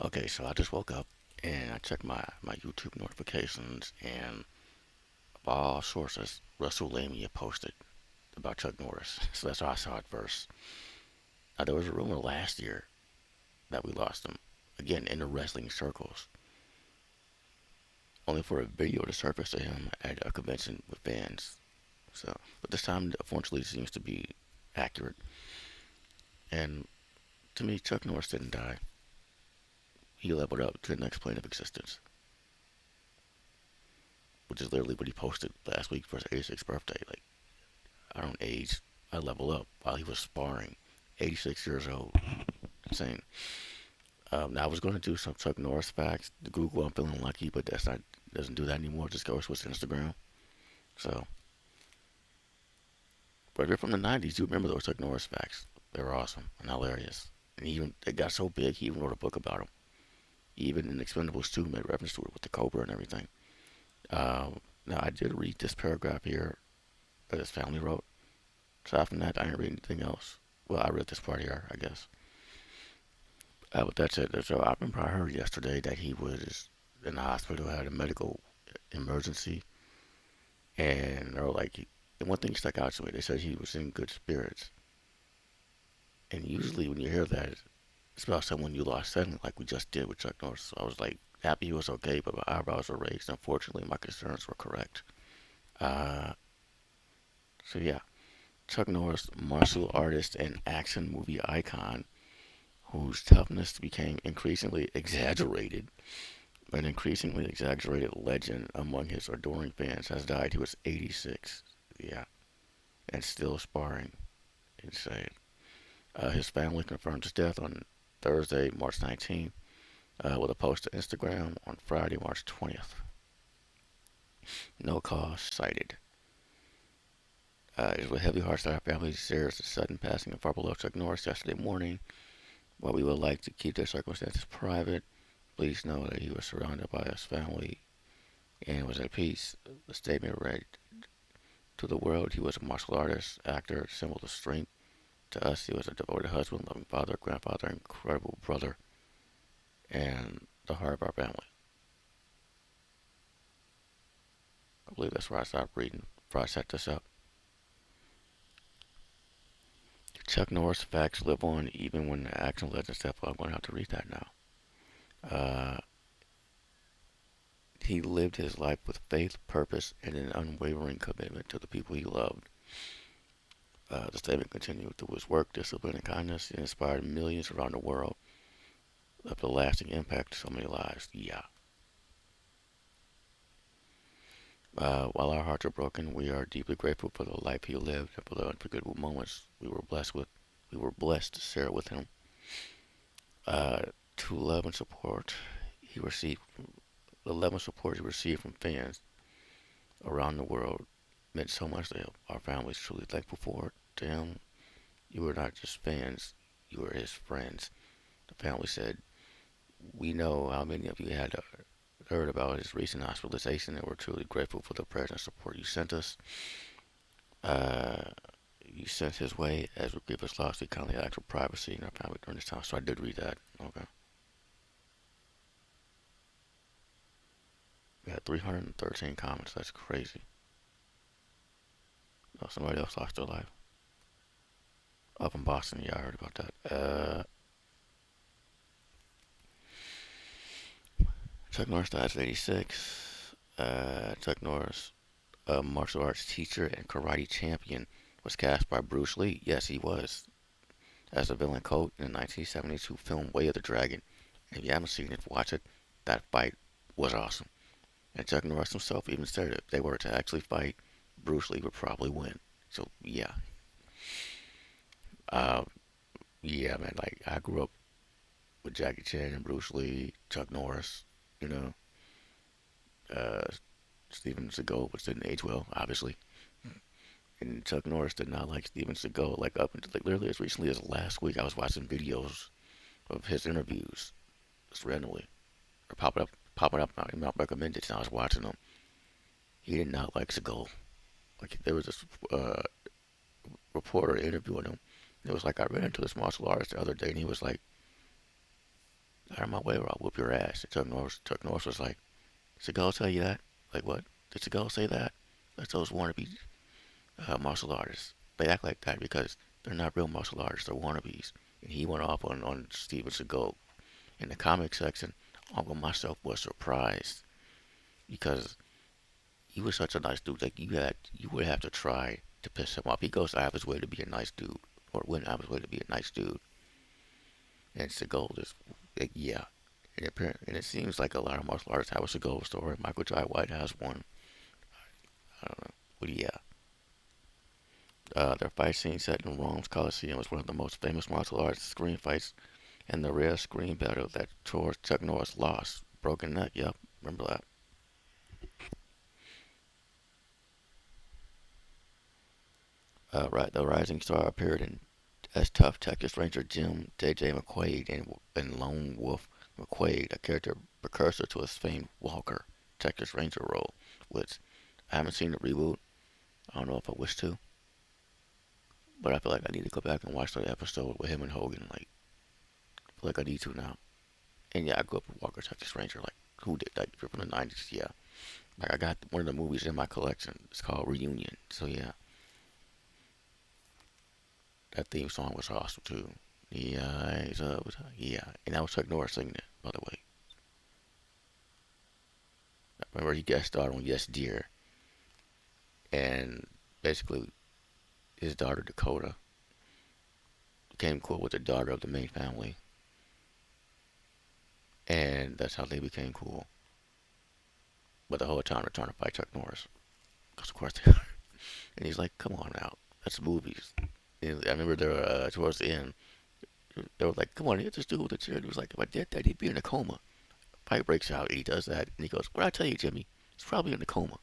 Okay, so I just woke up and I checked my YouTube notifications, and of all sources, Russell Lamy had posted about Chuck Norris. So that's how I saw it first. Now, there was a rumor last year that we lost him, again, in the wrestling circles, only for a video to surface of him at a convention with fans. So, but this time, unfortunately, seems to be accurate. And to me, Chuck Norris didn't die. He leveled up to the next plane of existence, which is literally what he posted last week for his 86th birthday. Like, I don't age, I level up while he was sparring. 86 years old. Insane. Now I was going to do some Chuck Norris facts. The Google, I'm feeling lucky, but that's not doesn't do that anymore. Just goes with Instagram. So, but if you're from the 90s, you remember those Chuck Norris facts. They were awesome and hilarious. And even it got so big, he even wrote a book about them. Even in Expendables 2 made reference to it with the Cobra and everything. Now I did read this paragraph here that his family wrote. Aside from that, I didn't read anything else. Well, I read this part here, I guess. But that's it. So I remember I heard yesterday that he was in the hospital, had a medical emergency, and they were like, the one thing stuck out to me, they said he was in good spirits. And usually when you hear that, it's about someone you lost suddenly, like we just did with Chuck Norris. So I was like happy he was okay, but my eyebrows were raised. Unfortunately, my concerns were correct. Uh, so yeah, Chuck Norris, martial artist and action movie icon, whose toughness became increasingly exaggerated. An increasingly exaggerated legend among his adoring fans has died. He was 86. Yeah, and still sparring. Insane. His family confirmed his death on Thursday, March 19th, with a post to Instagram on Friday, March 20th. No cause cited. It is with heavy hearts that our family shares the sudden passing of our beloved Chuck Norris yesterday morning. While we would like to keep their circumstances private, please know that he was surrounded by his family and was at peace. The statement read, to the world, he was a martial artist, actor, symbol of strength. To us, he was a devoted husband, loving father, grandfather, incredible brother, and the heart of our family. I believe that's where I stopped reading before I set this up. Chuck Norris facts live on even when the action legends step up. I'm going to have to read that now. Uh, he lived his life with faith, purpose, and an unwavering commitment to the people he loved. The statement continued through his work, discipline, and kindness. He inspired millions around the world, left a lasting impact to so many lives. Yeah. While our hearts are broken, we are deeply grateful for the life he lived and for the unforgettable moments we were blessed with. We were blessed to share it with him. Uh, to love and support he received, the love and support he received from fans around the world meant so much to him. Our family is truly thankful for it. To him, you were not just fans; you were his friends. The family said, "We know how many of you had heard about his recent hospitalization, and we're truly grateful for the prayers and support you sent us. Uh, you sent his way as we grieve his loss. We kindly ask for privacy in our family during this time." So I did read that. Okay. We had 313 comments. That's crazy. Oh, somebody else lost their life. Up in Boston. Yeah, I heard about that. Chuck Norris died at 86. Chuck Norris, a martial arts teacher and karate champion, was cast by Bruce Lee. Yes, he was. As the villain Colt in the 1972 film Way of the Dragon. And if you haven't seen it, watch it. That fight was awesome. And Chuck Norris himself even said if they were to actually fight, Bruce Lee would probably win. So yeah, uh, yeah, man. Like I grew up with Jackie Chan and Bruce Lee, Chuck Norris, you know, uh, Steven Seagal, which didn't age well, obviously. And Chuck Norris did not like Steven Seagal. Like up until like literally as recently as last week, I was watching videos of his interviews just randomly or popping up in my recommended, and I was watching them. He did not like Seagal. Like there was this reporter interviewing him. It was like I ran into this martial artist the other day, and he was like, Out of my way or I'll whoop your ass. And Chuck Norris was like, Seagal tell you that? Like what? Did Seagal say that? That's those wannabe martial artists. They act like that because they're not real martial artists. They're wannabes. And he went off on Steven Seagal in the comic section. Uncle myself was surprised because he was such a nice dude. Like you would have to try to piss him off. He goes out of his way to be a nice dude, or went out of his way to be a nice dude. And Seagal just, like, yeah. And it seems like a lot of martial artists have a Seagal story. Michael Jai White has one. I don't know. But yeah, their fight scene set in Rome's Coliseum was one of the most famous martial arts screen fights, and the rare screen battle that Chuck Norris lost. Broken neck, yep, remember that. Right, the rising star appeared as tough Texas Ranger Jim J.J. McQuaid in Lone Wolf McQuaid, a character precursor to his famed Walker Texas Ranger role, which I haven't seen the reboot. I don't know if I wish to, but I feel like I need to go back and watch that episode with him and Hogan. Like, I feel like I need to now. And yeah, I grew up with Walker Texas Ranger. Like, who did? Like, from the '90s. Yeah. Like, I got one of the movies in my collection. It's called Reunion. So yeah, that theme song was awesome too. The eyes of yeah, and that was Chuck Norris singing it. By the way, I remember he guest starred on Yes Dear, and basically his daughter Dakota became cool with the daughter of the main family, and that's how they became cool. But the whole time they're trying to fight Chuck Norris, because of course they are. And he's like, "Come on now, that's movies." And I remember there towards the end, they were like, "Come on, hit this dude with the chair." He was like, "If I did that, he'd be in a coma." Fight breaks out, and he does that, and he goes, "What I tell you, Jimmy? He's probably in a coma."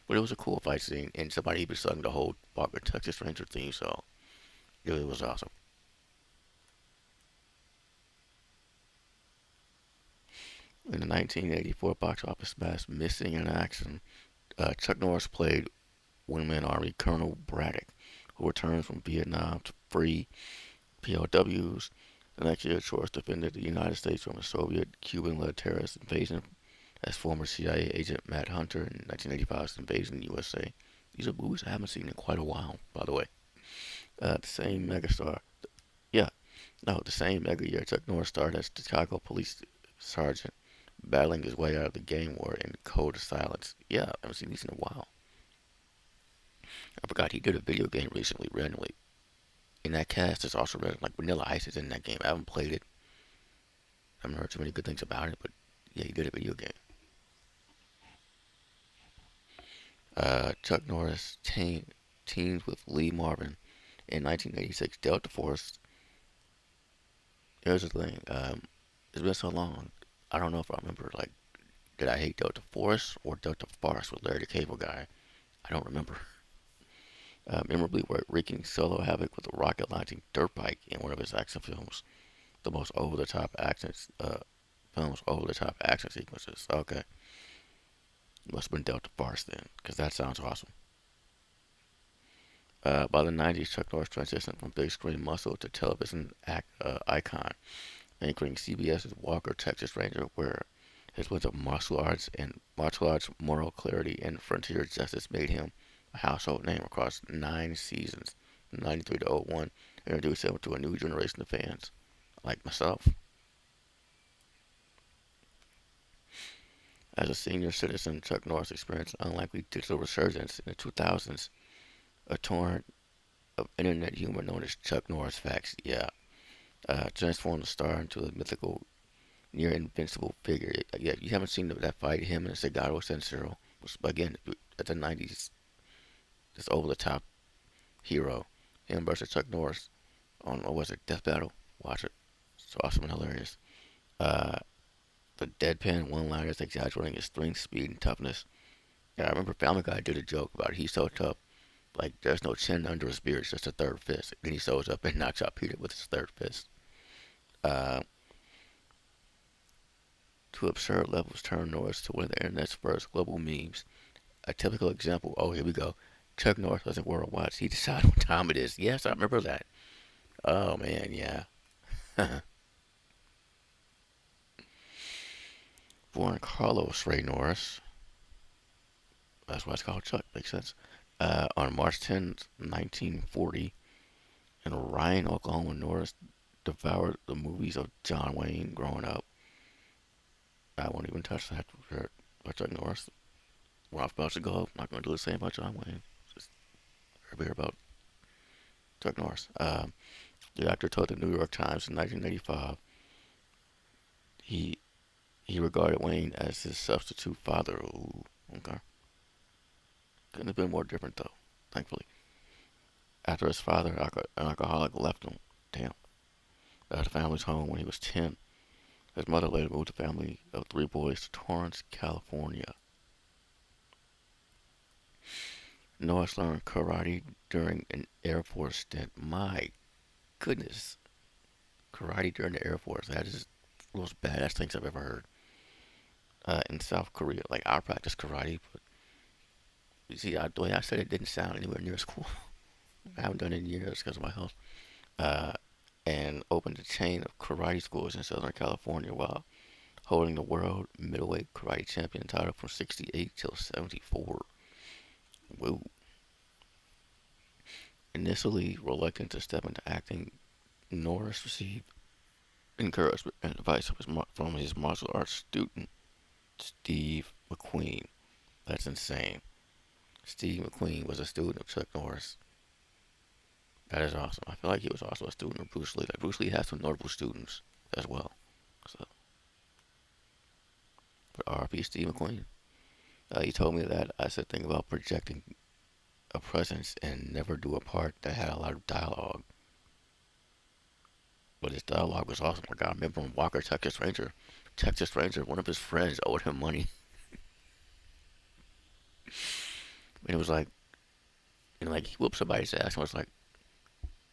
But it was a cool fight scene, and somebody even sung the whole Walker Texas Ranger theme, so it was awesome. In the 1984 box office smash Missing in Action, Chuck Norris played One Man Army Colonel Braddock, who returns from Vietnam to free POWs. The next year, Norris defended the United States from a Soviet Cuban led terrorist invasion as former CIA agent Matt Hunter in 1985's invasion of the USA. These are movies I haven't seen in quite a while, by the way. The same megastar, yeah, no, the same mega year, Chuck Norris starred as Chicago police sergeant, battling his way out of the gang war in Code of Silence. Yeah, I haven't seen these in a while. I forgot he did a video game recently, randomly. In that cast, there's also like Vanilla Ice is in that game. I haven't played it. I haven't heard too many good things about it, but yeah, he did a video game. Chuck Norris teamed with Lee Marvin in 1986 Delta Force. Here's the thing. It's been so long. I don't know if I remember, like, did I hate Delta Force or Delta Farce with Larry the Cable Guy? I don't remember. Memorably wreaking solo havoc with a rocket launching dirt bike in one of his action films. The most over the top accents, films, over the top action sequences. Okay. Must have been Delta Farce then, because that sounds awesome. By the 90s, Chuck Norris transitioned from big screen muscle to television icon, anchoring CBS's Walker Texas Ranger, where his blend of martial arts moral clarity and frontier justice made him a household name across 9 seasons, from '93 to '01, introduced him to a new generation of fans, like myself. As a senior citizen, Chuck Norris experienced an unlikely digital resurgence in the 2000s, a torrent of internet humor known as Chuck Norris facts. Yeah, transformed the star into a mythical, near invincible figure. Yeah, you haven't seen that fight him and Cigaro Sincero was again at the '90s. This over the top hero, him versus Chuck Norris on what was it, Death Battle. Watch it. It's awesome and hilarious. Uh, the deadpan one-liners exaggerating his strength, speed, and toughness. Yeah, I remember Family Guy did a joke about he's so tough, like there's no chin under his beard, it's just a third fist. And he shows up and knocks out Peter with his third fist. Uh, to absurd levels, turned Norris to one of the internet's first global memes. A typical example. Oh, here we go. Chuck Norris doesn't wear a watch. He decides what time it is. Yes, I remember that. Oh man, yeah. born Carlos Ray Norris. That's why it's called Chuck. Makes sense. On March 10th, 1940, in Ryan, Oklahoma, Norris devoured the movies of John Wayne growing up. I won't even touch that for Chuck Norris. When I'm about to go, I'm not going to do the same about John Wayne. Just hear about Chuck Norris. The actor told the New York Times in 1985 he he regarded Wayne as his substitute father. Ooh, okay. Couldn't have been more different though, thankfully. After his father, an alcoholic, left him, damn, at the family's home when he was 10, his mother later moved the family of three boys to Torrance, California. Norris learned karate during an Air Force stint. My goodness, karate during the Air Force. That is the most badass things I've ever heard. In South Korea, like I practice karate, but you see, the way I said it didn't sound anywhere near as cool. I haven't done it in years because of my health. Uh, and opened a chain of karate schools in Southern California while holding the world middleweight karate champion title from 68 till 74. Woo. Initially reluctant to step into acting, Norris received encouragement and advice from his martial arts student, Steve McQueen. That's insane. Steve McQueen was a student of Chuck Norris. That is awesome. I feel like he was also a student of Bruce Lee. Like Bruce Lee has some notable students as well. So, but R.P. Steve McQueen. He told me that I should think about projecting a presence and never do a part that had a lot of dialogue. But his dialogue was awesome. Like I remember when Walker, Texas Ranger, one of his friends owed him money. And it was like, like he whooped somebody's ass and was like,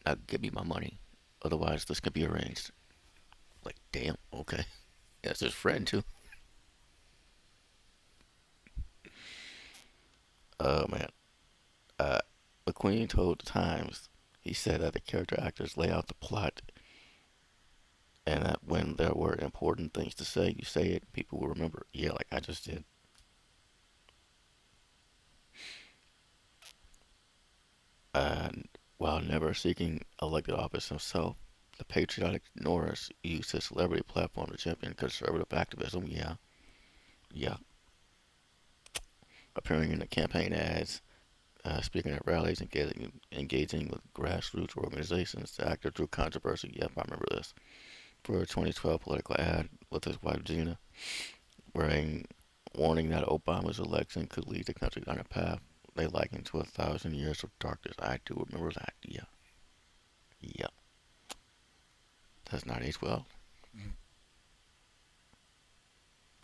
now give me my money. Otherwise, this could be arranged. Like, damn, okay. Yeah, it's his friend, too. Oh, man. Uh, McQueen told the Times, he said that the character actors lay out the plot and that when there were important things to say, you say it, people will remember. Yeah, like I just did. Uh, while never seeking elected office himself, the patriotic Norris used his celebrity platform to champion conservative activism. Yeah, yeah. Appearing in the campaign ads, speaking at rallies, engaging with grassroots organizations, the actor drew controversy. Yep, I remember this. For a 2012 political ad with his wife Gina, wearing warning that Obama's election could lead the country down a path they likened to 1,000 years of darkness. I do remember that. Yeah, yeah. That's not age well.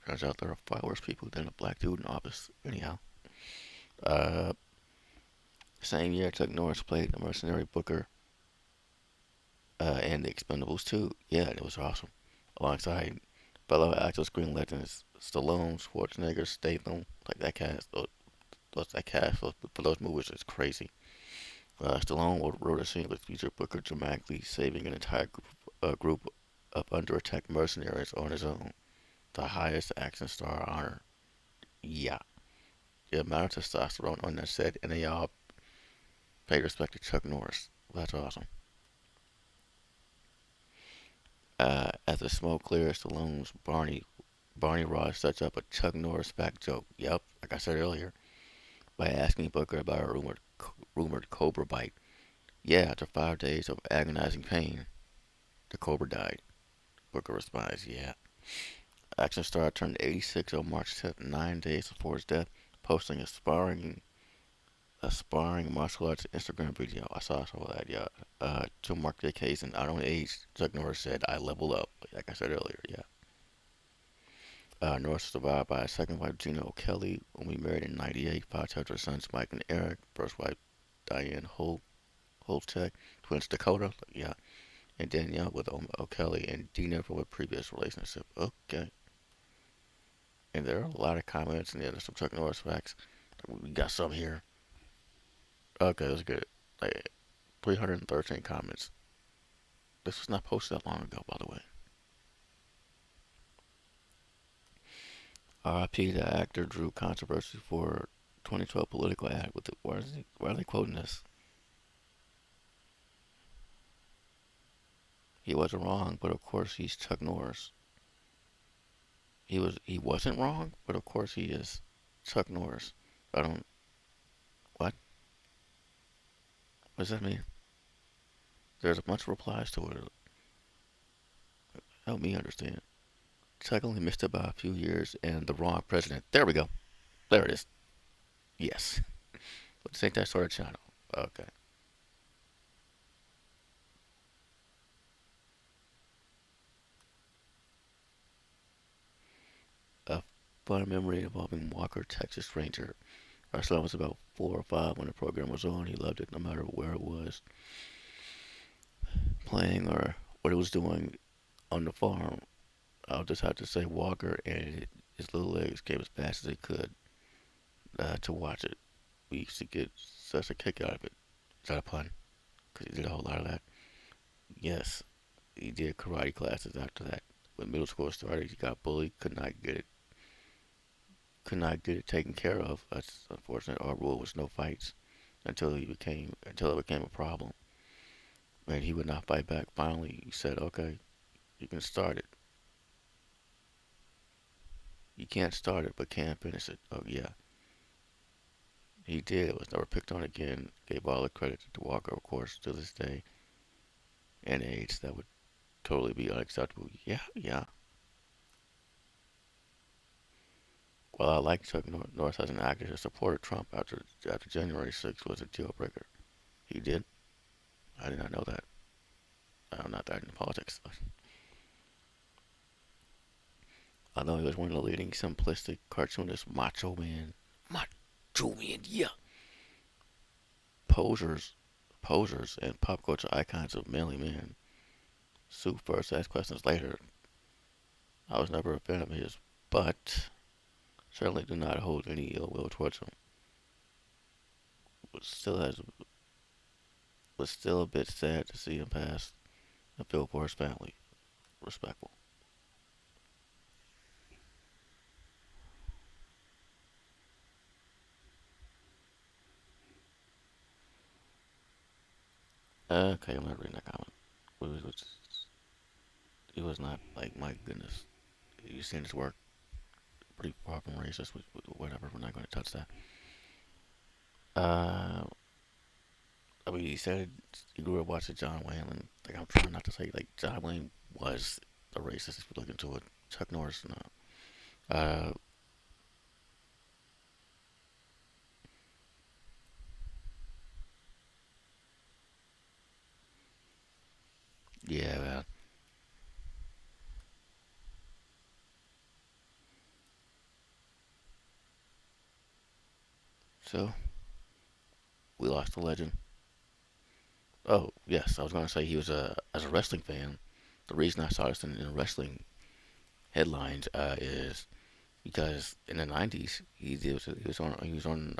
Turns out there are far worse people than a black dude in office. Anyhow, uh, same year Chuck Norris played the mercenary Booker and the Expendables 2. Yeah, it was awesome. Alongside fellow actors, screen legends Stallone, Schwarzenegger, Statham, like that cast. That cast for those movies is crazy. Stallone wrote a scene that featured Booker dramatically saving an entire group of under attack mercenaries on his own. The highest action star honor. Yeah. The amount of testosterone on that set, and they all paid respect to Chuck Norris. That's awesome. As the smoke clears, Stallone's Barney Ross sets up a Chuck Norris fact joke. Yep, like I said earlier, by asking Booker about a rumored cobra bite. Yeah, after 5 days of agonizing pain, the cobra died. Booker responds, yeah. Action star turned 86 on March 10th, 9 days before his death, posting a sparring martial arts Instagram video. I saw some of that, yeah. To mark the occasion, I don't age. Chuck Norris said, I level up. Like I said earlier, yeah. Norris was survived by his second wife, Gina O'Kelly, when we married in '98. Five children, sons Mike and Eric. First wife, Diane Holtec. Twins, Dakota. Yeah. And Danielle with O'Kelly and Dina from a previous relationship. Okay. And there are a lot of comments, and there's some Chuck Norris facts. We got some here. Okay, that's good. Like 313 comments. This was not posted that long ago, by the way. R.I.P. The actor drew controversy for 2012 political ad. Why are they quoting this? He wasn't wrong, but of course he's Chuck Norris. He wasn't wrong, but of course he is Chuck Norris. I don't what? What does that mean? There's a bunch of replies to it. Help me understand. Chuck only missed it by a few years and the wrong president. There we go. There it is. Yes. Let's take that sort of channel. Okay. A fun memory involving Walker, Texas Ranger. Our son was about 4 or 5 when the program was on. He loved it no matter where it was, playing or what it was doing on the farm. I'll just have to say Walker and his little legs came as fast as they could to watch it. We used to get such a kick out of it. Is that a pun? Because he did a whole lot of that. Yes, he did karate classes after that. When middle school started, he got bullied, could not get it taken care of. That's unfortunate. Our rule was no fights until it became a problem. And he would not fight back. Finally, he said, "Okay, you can start it. You can't start it, but can't finish it." Oh yeah, he did. It was never picked on again. Gave all the credit to Walker, of course, to this day and age. That would totally be unacceptable. Yeah, yeah. While I like Chuck Norris as an actor, his support of Trump after January 6th was a deal breaker. He did. I did not know that. I'm not that in politics. I know he was one of the leading simplistic cartoonist macho man, macho man, yeah, posers, posers, and pop culture icons of manly men. Sue first asked questions later. I was never a fan of his, but certainly do not hold any ill will towards him. But still has, was still a bit sad to see him pass and feel for his family. Respectful. Okay, I'm not reading that comment. It was not like my goodness. You seen his work pretty far from racist. Whatever. We're not going to touch that. Uh, I mean, he said he grew up watching John Wayne, and like I'm trying not to say like John Wayne was a racist. If you look into it, Chuck Norris, no. Yeah, man. So we lost a legend. Oh yes, I was gonna say he was a as a wrestling fan. The reason I saw this in wrestling headlines is because in the '90s he was on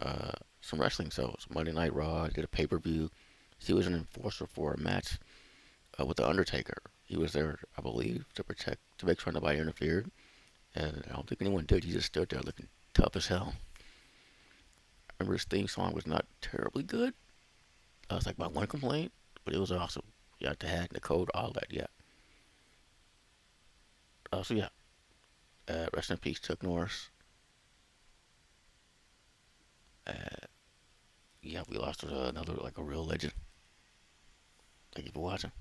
some wrestling shows. Monday Night Raw did a pay-per-view. He was an enforcer for a match with the Undertaker. He was there, I believe, to make sure nobody interfered. And I don't think anyone did. He just stood there looking tough as hell. I remember his theme song was not terribly good. I was like my one complaint, but it was awesome. You got the hat, the code, all that. Yeah. So yeah, rest in peace, Chuck Norris. Uh, yeah, we lost another like a real legend. Thank you for watching.